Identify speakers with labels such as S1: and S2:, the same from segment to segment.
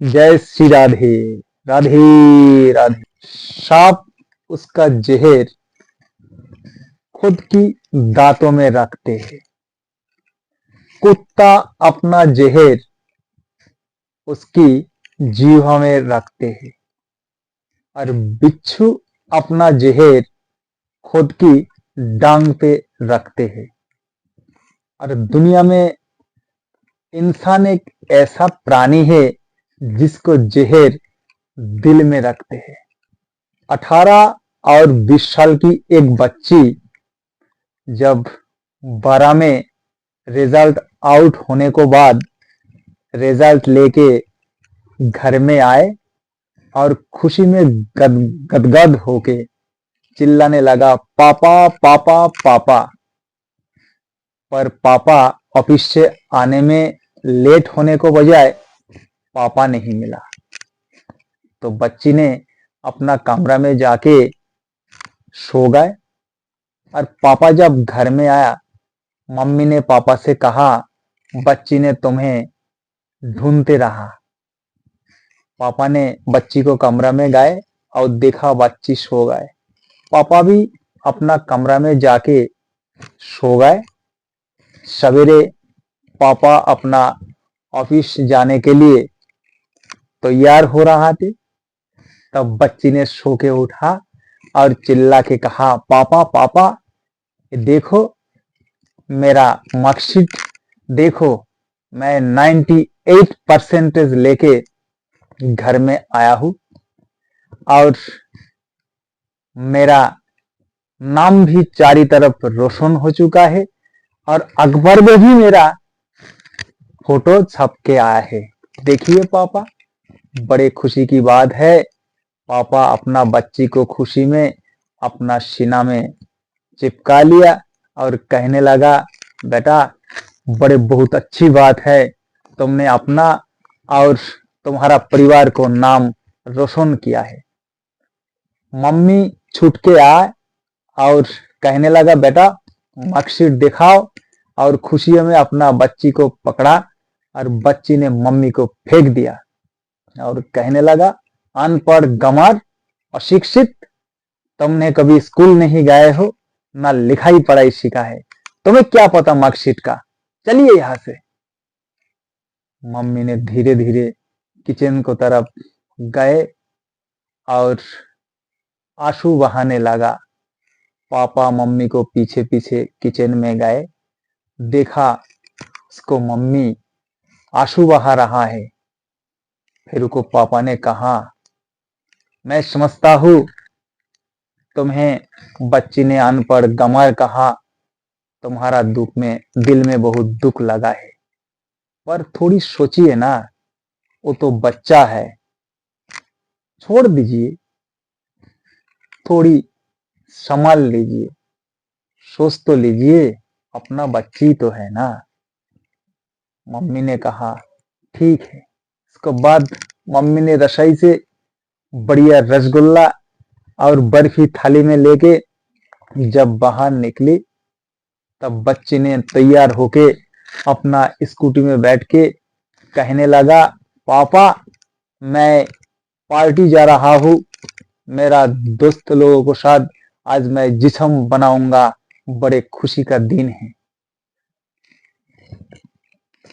S1: जय श्री राधे। राधे राधे। सांप उसका जहर खुद की दांतों में रखते हैं। कुत्ता अपना जहर उसकी जीवा में रखते हैं और बिच्छू अपना जहर खुद की डांग पे रखते हैं। और दुनिया में इंसान एक ऐसा प्राणी है जिसको जहर दिल में रखते हैं। 18 और 20 साल की एक बच्ची जब 12 में रिजल्ट आउट होने को बाद रिजल्ट लेके घर में आए और खुशी में गदगद होके चिल्लाने लगा, पापा पापा पापा। पर पापा ऑफिस से आने में लेट होने को बजाय पापा नहीं मिला। तो बच्ची ने अपना कमरा में जाके सो गए और पापा जब घर में आया, मम्मी ने पापा से कहा, बच्ची ने तुम्हें ढूंढते रहा। पापा ने बच्ची को कमरा में गए और देखा बच्ची सो गए। पापा भी अपना कमरा में जाके सो गए। सवेरे पापा अपना ऑफिस जाने के लिए तैयार हो रहा थे, तब बच्ची ने सो के उठा और चिल्ला के कहा, पापा पापा देखो मेरा मार्कशीट देखो, मैं 98% लेके घर में आया हूं और मेरा नाम भी चारी तरफ रोशन हो चुका है और अखबार में भी मेरा फोटो छप के आया है। देखिए पापा, बड़े खुशी की बात है। पापा अपना बच्ची को खुशी में अपना सीना में चिपका लिया और कहने लगा, बेटा बड़े बहुत अच्छी बात है, तुमने अपना और तुम्हारा परिवार को नाम रोशन किया है। मम्मी छूट के आए और कहने लगा, बेटा मार्कशीट दिखाओ, और खुशियों में अपना बच्ची को पकड़ा और बच्ची ने मम्मी को फेंक दिया और कहने लगा, अनपढ़ गंवार अशिक्षित, तुमने कभी स्कूल नहीं गए हो, ना लिखाई पढ़ाई सीखा है, तुम्हें क्या पता मार्कशीट का, चलिए यहां से। मम्मी ने धीरे धीरे किचन को तरफ गए और आंसू बहाने लगा। पापा मम्मी को पीछे पीछे किचन में गए, देखा उसको मम्मी आंसू बहा रहा है। फिर को पापा ने कहा, मैं समझता हूं तुम्हें बच्ची ने अनपढ़ गंवार कहा, तुम्हारा दिल में बहुत दुख लगा है, पर थोड़ी सोचिए ना, वो तो बच्चा है, छोड़ दीजिए, थोड़ी संभाल लीजिए, सोच तो लीजिए, अपना बच्ची तो है ना। मम्मी ने कहा, ठीक है। इसके बाद मम्मी ने रसोई से बढ़िया रसगुल्ला और बर्फी थाली में लेके जब बाहर निकली, तब बच्ची ने तैयार होके अपना स्कूटी में बैठ के कहने लगा, पापा मैं पार्टी जा रहा हूं, मेरा दोस्त लोगों के साथ आज मैं जिस्म बनाऊंगा, बड़े खुशी का दिन है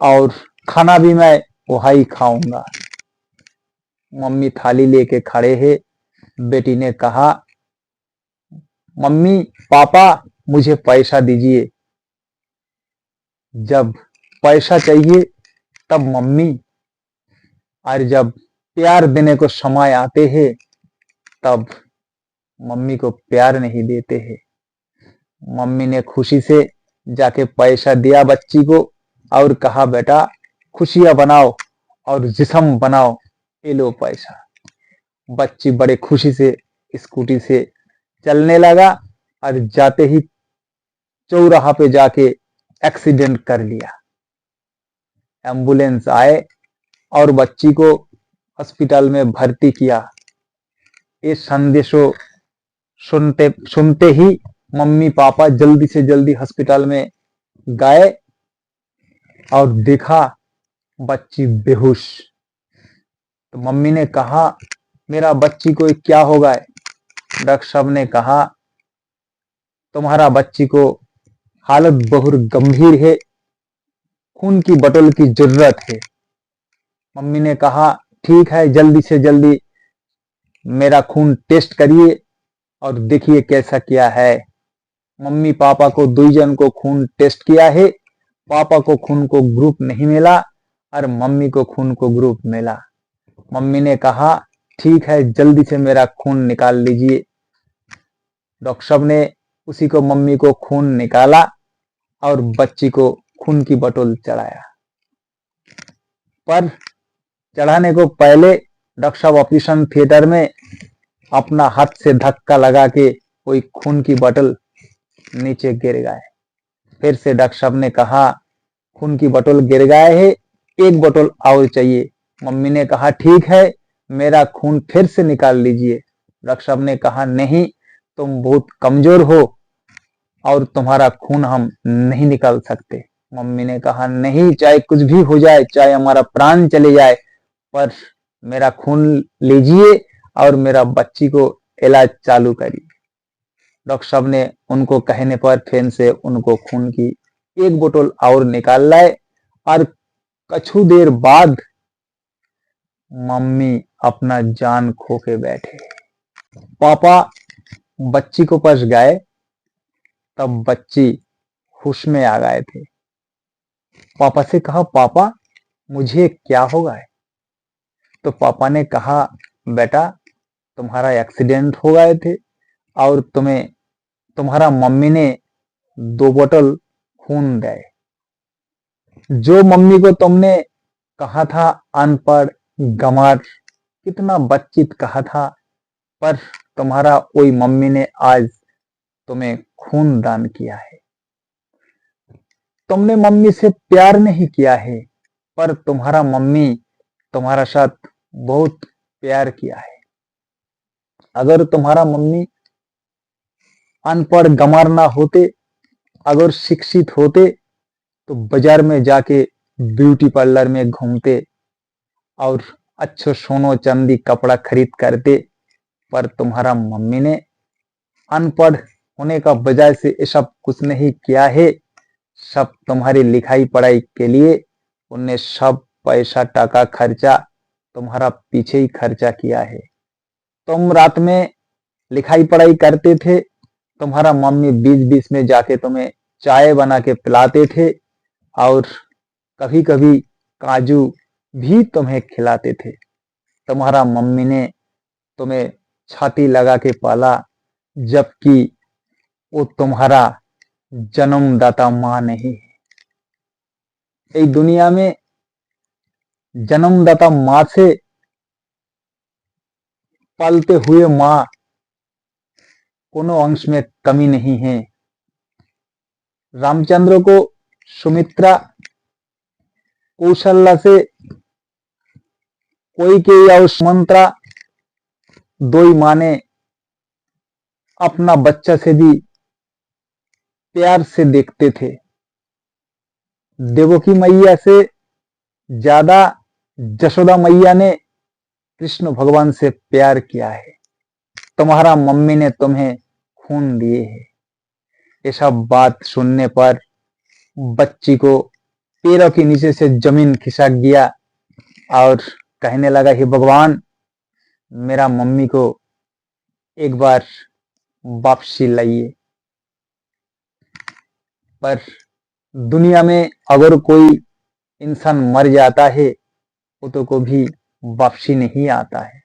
S1: और खाना भी मैं वही खाऊंगा। मम्मी थाली लेके खड़े हैं। बेटी ने कहा, मम्मी पापा मुझे पैसा दीजिए। जब पैसा चाहिए तब मम्मी, और जब प्यार देने को समय आते हैं तब मम्मी को प्यार नहीं देते हैं। मम्मी ने खुशी से जाके पैसा दिया बच्ची को और कहा, बेटा खुशियां बनाओ और जिस्म बनाओ, ये लो पैसा। बच्ची बड़े खुशी से स्कूटी से चलने लगा और जाते ही चौराहा पे जाके एक्सीडेंट कर लिया। एम्बुलेंस आए और बच्ची को हॉस्पिटल में भर्ती किया। ये संदेशों सुनते ही मम्मी पापा जल्दी से जल्दी हॉस्पिटल में गए और देखा बच्ची बेहोश। तो मम्मी ने कहा, मेरा बच्ची को क्या होगा? डॉक्टर साहब ने कहा, तुम्हारा बच्ची को हालत बहुत गंभीर है, खून की बोतल की जरूरत है। मम्मी ने कहा, ठीक है, जल्दी से जल्दी मेरा खून टेस्ट करिए और देखिए कैसा क्या है। मम्मी पापा को दुई जन को खून टेस्ट किया है। पापा को खून को ग्रुप नहीं मिला और मम्मी को खून को ग्रुप मिला। मम्मी ने कहा, ठीक है, जल्दी से मेरा खून निकाल लीजिए। डॉक्टर साहब ने उसी को मम्मी को खून निकाला और बच्ची को खून की बोतल चढ़ाया। पर चढ़ाने को पहले डॉक्टर साहब ऑपरेशन थिएटर में अपना हाथ से धक्का लगा के कोई खून की बोतल नीचे गिर गए। फिर से डॉक्टर साहब ने कहा, खून की बोतल गिर गए है, एक बोतल और चाहिए। मम्मी ने कहा, ठीक है, मेरा खून फिर से निकाल लीजिए। डॉक्टर साहब ने कहा, नहीं, तुम बहुत कमजोर हो और तुम्हारा खून हम नहीं निकाल सकते। मम्मी ने कहा, नहीं, चाहे कुछ भी हो जाए, चाहे हमारा प्राण चले जाए, पर मेरा खून लीजिए और मेरा बच्ची को इलाज चालू करिए। डॉक्टर साहब ने उनको कहने पर फिर से उनको खून की एक बोतल और निकाल लाए और कछु देर बाद मम्मी अपना जान खो के बैठे। पापा बच्ची को पास गए, तब बच्ची होश में आ गए थे। पापा से कहा, पापा मुझे क्या होगा? तो पापा ने कहा, बेटा तुम्हारा एक्सीडेंट हो गए थे और तुम्हारा मम्मी ने 2 बोतल खून दे। जो मम्मी को तुमने कहा था अनपढ़, गंवार, कितना बच्चित कहा था, पर तुम्हारा वही मम्मी ने आज तुम्हें खून दान किया है। तुमने मम्मी से प्यार नहीं किया है, पर तुम्हारा मम्मी तुम्हारा साथ बहुत प्यार किया है। अगर तुम्हारा मम्मी अनपढ़ गंवार ना होते, अगर शिक्षित होते, तो बाजार में जाके ब्यूटी पार्लर में घूमते और अच्छे सोनो चांदी कपड़ा खरीद करते। पर तुम्हारा मम्मी ने अनपढ़ होने का वजह से ये सब कुछ नहीं किया है। सब तुम्हारी लिखाई पढ़ाई के लिए उनने सब पैसा टाका खर्चा तुम्हारा पीछे ही खर्चा किया है। तुम रात में लिखाई पढ़ाई करते थे, तुम्हारा मम्मी बीच बीच में जाके तुम्हें चाय बना के पिलाते थे और कभी कभी काजू भी तुम्हें खिलाते थे। तुम्हारा मम्मी ने तुम्हें छाती लगा के पाला, जबकि वो तुम्हारा जन्मदाता मां नहीं है। इस दुनिया में जन्मदाता मां से पालते हुए मां कोनो अंश में कमी नहीं है। रामचंद्र को सुमित्रा, कौशल्या से कोई के या सुमंत्रा, दो ही मां ने अपना बच्चा से भी प्यार से देखते थे। देवकी मैया से ज्यादा जशोदा मैया ने कृष्ण भगवान से प्यार किया है। तुम्हारा मम्मी ने तुम्हें खून दिए है। ये सब बात सुनने पर बच्ची को पैरों के नीचे से जमीन खिसक गया और कहने लगा, हे भगवान, मेरा मम्मी को एक बार वापसी लाइए। पर दुनिया में अगर कोई इंसान मर जाता है, वो तो कभी वापसी नहीं आता है।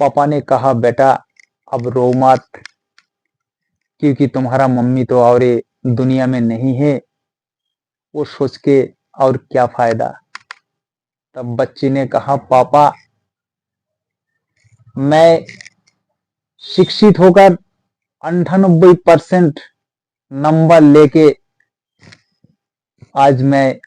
S1: पापा ने कहा, बेटा अब रो मत, क्योंकि तुम्हारा मम्मी तो और दुनिया में नहीं है, वो सोच के और क्या फायदा। तब बच्ची ने कहा, पापा मैं शिक्षित होकर 98% नंबर लेके आज मैं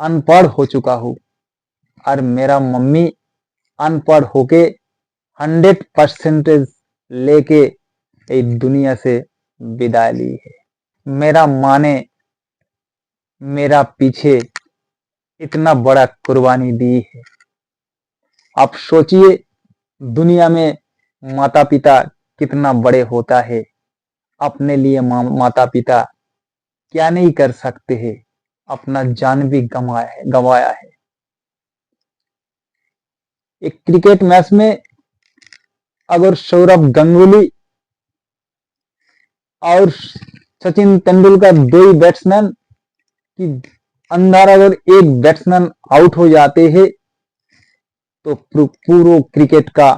S1: अनपढ़ हो चुका हूँ और मेरा मम्मी अनपढ़ होके 100% लेके इस दुनिया से विदाई ली है। मेरा माँ ने मेरा पीछे इतना बड़ा कुर्बानी दी है। आप सोचिए, दुनिया में माता पिता कितना बड़े होता है, अपने लिए माता पिता क्या नहीं कर सकते हैं, अपना जान भी गंवाया है। एक क्रिकेट मैच में अगर सौरभ गांगुली और सचिन तेंदुलकर दो ही बैट्समैन की अंदर अगर एक बैट्समैन आउट हो जाते हैं तो पूरा क्रिकेट का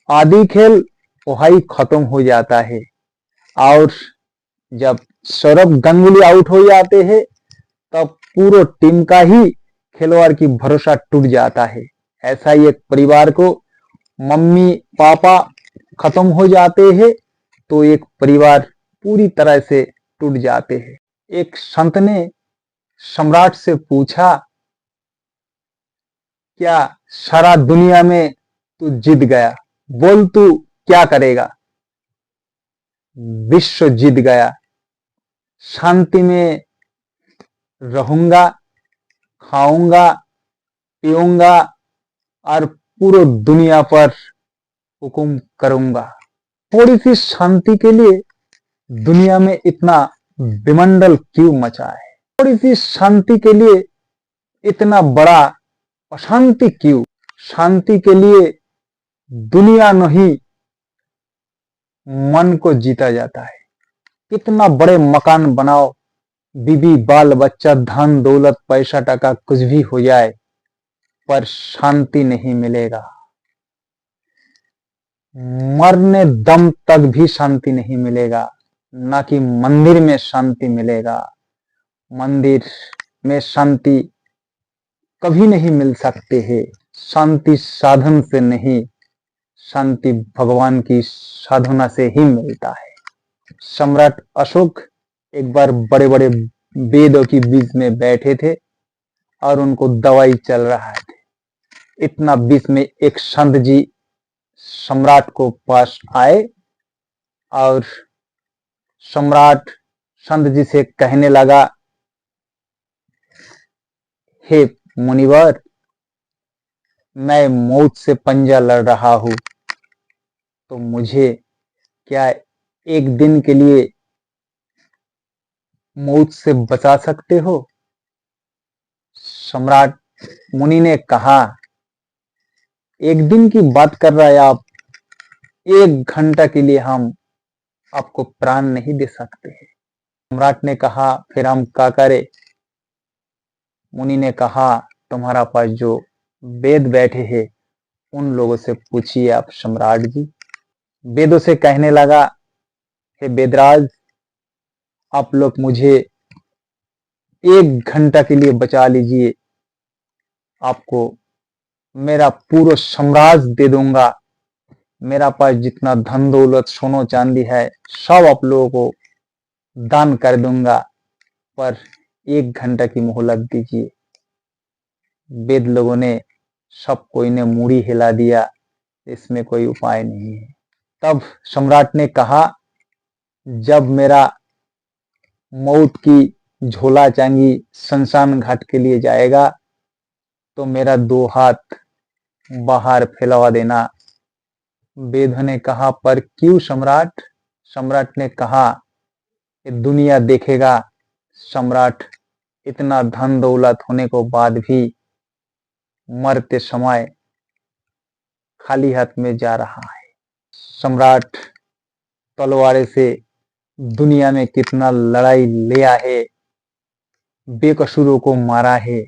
S1: आधी खेल वही खत्म हो जाता है। और जब सौरभ गांगुली आउट हो जाते हैं तब पूरे टीम का ही खिलवाड़ की भरोसा टूट जाता है। ऐसा ही एक परिवार को मम्मी पापा खत्म हो जाते हैं तो एक परिवार पूरी तरह से टूट जाते हैं। एक संत ने सम्राट से पूछा, क्या सारा दुनिया में तू जीत गया, बोल तू क्या करेगा? विश्व जीत गया, शांति में रहूंगा, खाऊंगा, पीऊंगा और पूरी दुनिया पर हुक्म करूंगा। थोड़ी सी शांति के लिए दुनिया में इतना विमंडल क्यों मचा है? थोड़ी सी शांति के लिए इतना बड़ा अशांति क्यों? शांति के लिए दुनिया नहीं मन को जीता जाता है। कितना बड़े मकान बनाओ, बीबी बाल बच्चा धन दौलत पैसा टका कुछ भी हो जाए पर शांति नहीं मिलेगा। मरने दम तक भी शांति नहीं मिलेगा। ना कि मंदिर में शांति मिलेगा। मंदिर में शांति कभी नहीं मिल सकते है। शांति साधन से नहीं, शांति भगवान की साधना से ही मिलता है। सम्राट अशोक एक बार बड़े बड़े वेदों की बीच में बैठे थे और उनको दवाई चल रहा है। इतना बीच में एक संत जी सम्राट को पास आए और सम्राट संत जी से कहने लगा, हे मुनिवर, मैं मौत से पंजा लड़ रहा हूं, तो मुझे क्या एक दिन के लिए मौत से बचा सकते हो? सम्राट मुनि ने कहा, एक दिन की बात कर रहा है आप, 1 घंटा के लिए हम आपको प्राण नहीं दे सकते हैं। सम्राट ने कहा, फिर हम क्या करें? मुनि ने कहा, तुम्हारा पास जो वेद बैठे हैं उन लोगों से पूछिए आप सम्राट जी। वेदों से कहने लगा, हे वेदराज, आप लोग मुझे 1 घंटा के लिए बचा लीजिए, आपको मेरा पूरा साम्राज्य दे दूंगा। मेरा पास जितना धन दौलत सोना चांदी है सब आप लोगों को दान कर दूंगा, पर 1 घंटा की मोहलत दीजिए। वेद लोगों ने सब कोई ने मुड़ी हिला दिया, इसमें कोई उपाय नहीं है। तब सम्राट ने कहा, जब मेरा मौत की झोला चांगी शमशान घाट के लिए जाएगा तो मेरा 2 हाथ बाहर फैलवा देना। वेद ने कहा, पर क्यों सम्राट? सम्राट ने कहा, दुनिया देखेगा सम्राट इतना धन दौलत होने को बाद भी मरते समय खाली हाथ में जा रहा है। सम्राट तलवार से दुनिया में कितना लड़ाई लिया है, बेकसूरों को मारा है,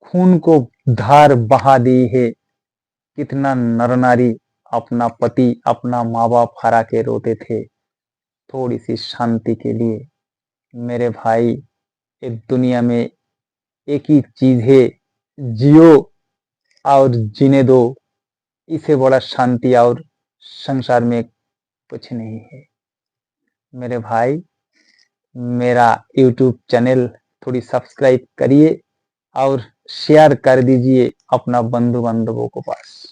S1: खून को धार बहा दी है। कितना नर नारी अपना पति अपना माँ बाप हरा के रोते थे थोड़ी सी शांति के लिए। मेरे भाई, इस दुनिया में एक ही चीज है, जियो और जीने दो। इसे बड़ा शांति और संसार में कुछ नहीं है। मेरे भाई, मेरा YouTube चैनल थोड़ी सब्सक्राइब करिए और शेयर कर दीजिए अपना बंधु बांधवों को पास।